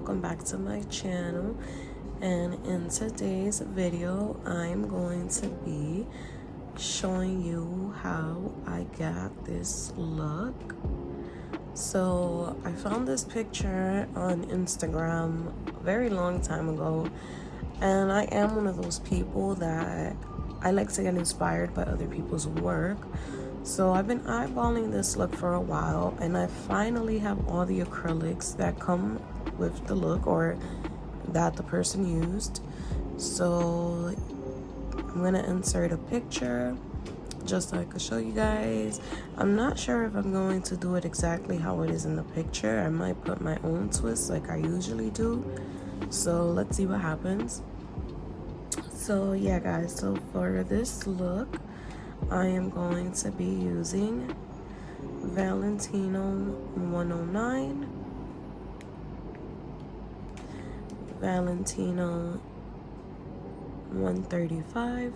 welcome back to my channel. And in today's video I'm going to be showing you how I got this look. So I found this picture on Instagram a very long time ago, and I am one of those people that I like to get inspired by other people's work. So I've been eyeballing this look for a while, and I finally have all the acrylics that come with the look or that the person used. So I'm gonna insert a picture just so I can show you guys. I'm not sure if I'm going to do it exactly how it is in the picture. I might put my own twist like I usually do. So let's see what happens. So yeah guys, so for this look I am going to be using Valentino 109, Valentino 135,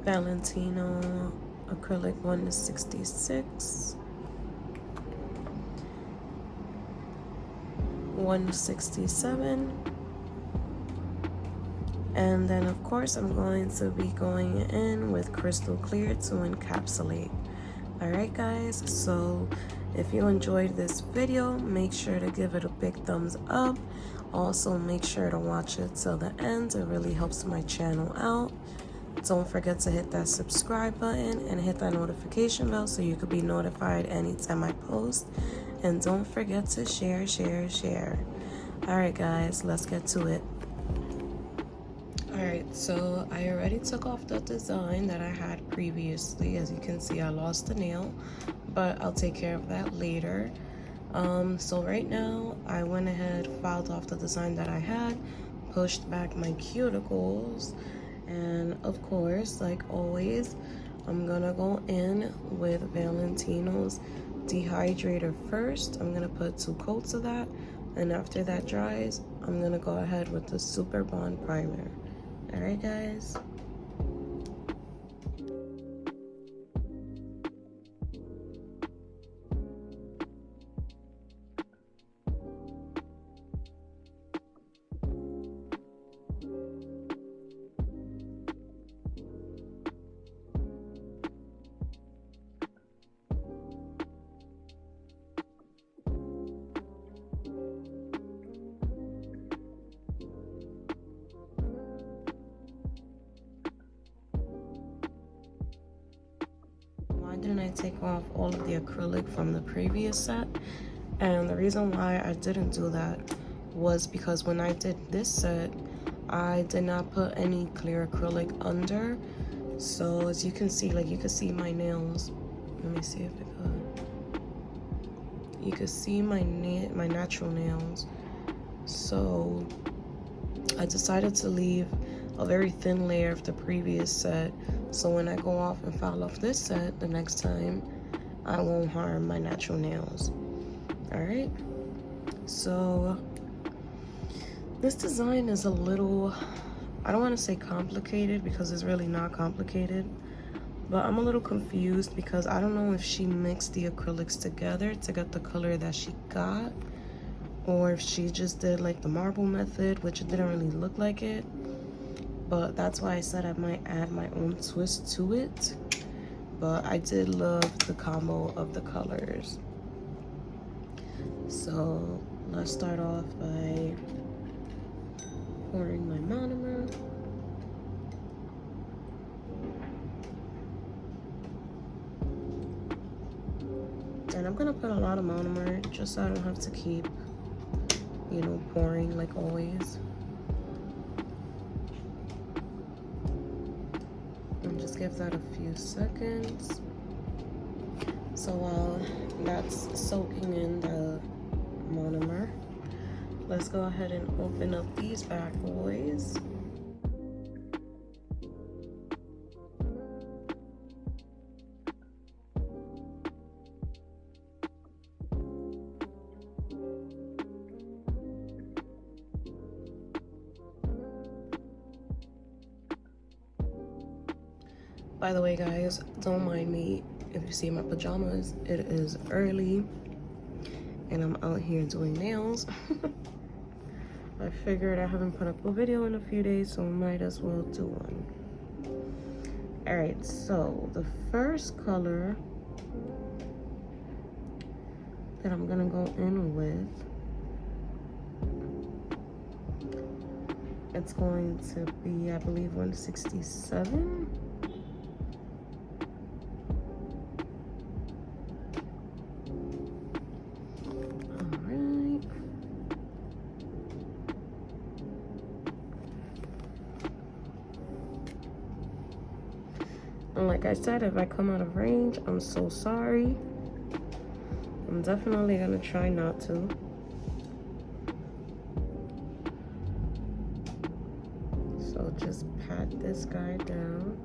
Valentino Acrylic 166, 167, and then of course I'm going to be going in with crystal clear to encapsulate. Alright guys, so if you enjoyed this video, make sure to give it a big thumbs up. Also make sure to watch it till the end. It really helps my channel out. Don't forget to hit that subscribe button and hit that notification bell so you could be notified anytime I post. And don't forget to share. Alright guys, let's get to it. Alright, so I already took off the design that I had previously. As you can see, I lost a nail, but I'll take care of that later. So right now, I went ahead, filed off the design that I had, pushed back my cuticles, and of course, like always, I'm gonna go in with Valentino's dehydrator first. I'm gonna put 2 coats of that, and after that dries, I'm gonna go ahead with the Super Bond primer. Alright guys. Why didn't I take off all of the acrylic from the previous set? And the reason why I didn't do that was because when I did this set, I did not put any clear acrylic under. So as you can see, like you can see my nails. Let me see if it could. You can see my natural nails. So I decided to leave a very thin layer of the previous set, so when I go off and file off this set the next time, I won't harm my natural nails. Alright, so this design is a little, I don't want to say complicated because it's really not complicated, but I'm a little confused because I don't know if she mixed the acrylics together to get the color that she got, or if she just did like the marble method, which it didn't really look like it. But that's why I said I might add my own twist to it. But I did love the combo of the colors. So let's start off by pouring my monomer. And I'm gonna put a lot of monomer just so I don't have to keep, you know, pouring like always. And just give that a few seconds. So while that's soaking in the monomer, let's go ahead and open up these bad boys. By the way guys, don't mind me if you see my pajamas. It is early and I'm out here doing nails. I figured I haven't put up a video in a few days, so I might as well do one. Alright, so the first color that I'm gonna go in with, it's going to be, I believe, 167. And like I said, if I come out of range, I'm so sorry. I'm definitely gonna try not to. So just pat this guy down.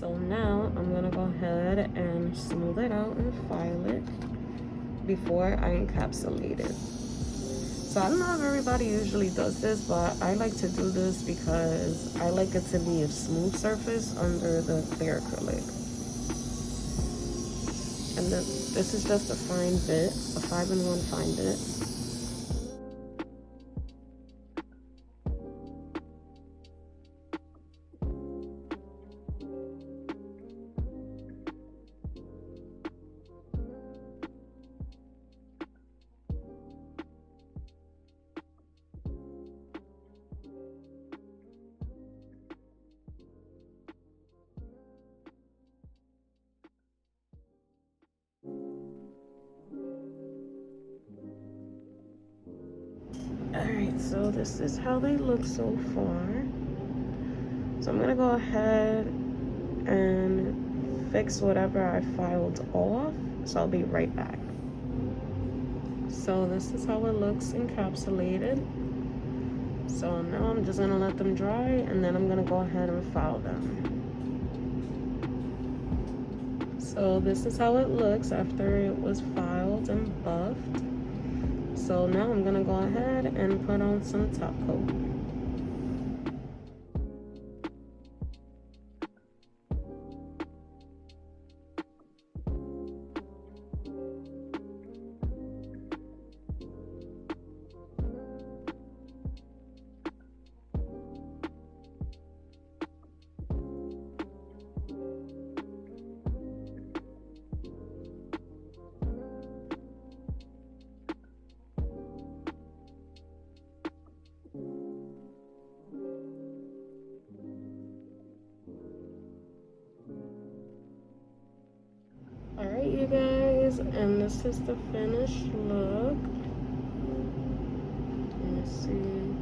So now I'm gonna go ahead and smooth it out and file it before I encapsulate it. So I don't know if everybody usually does this, but I like to do this because I like it to be a smooth surface under the clear acrylic. And then this is just a fine bit, a 5-in-1 fine bit. Alright, so this is how they look so far. So I'm gonna go ahead and fix whatever I filed off. So I'll be right back. So this is how it looks encapsulated. So now I'm just gonna let them dry and then I'm gonna go ahead and file them. So this is how it looks after it was filed and buffed. So now I'm gonna go ahead and put on some top coat. Alright, you guys, and this is the finished look. Let's see.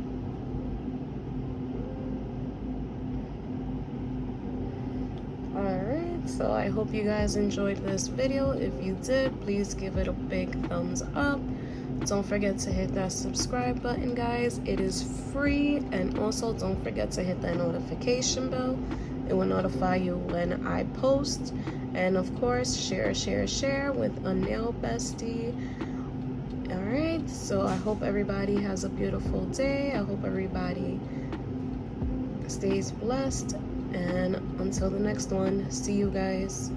Alright, so I hope you guys enjoyed this video. If you did, please give it a big thumbs up. Don't forget to hit that subscribe button, guys. It is free, and also don't forget to hit that notification bell. It will notify you when I post. And of course, share with a nail bestie. Alright, so I hope everybody has a beautiful day. I hope everybody stays blessed. And until the next one, see you guys.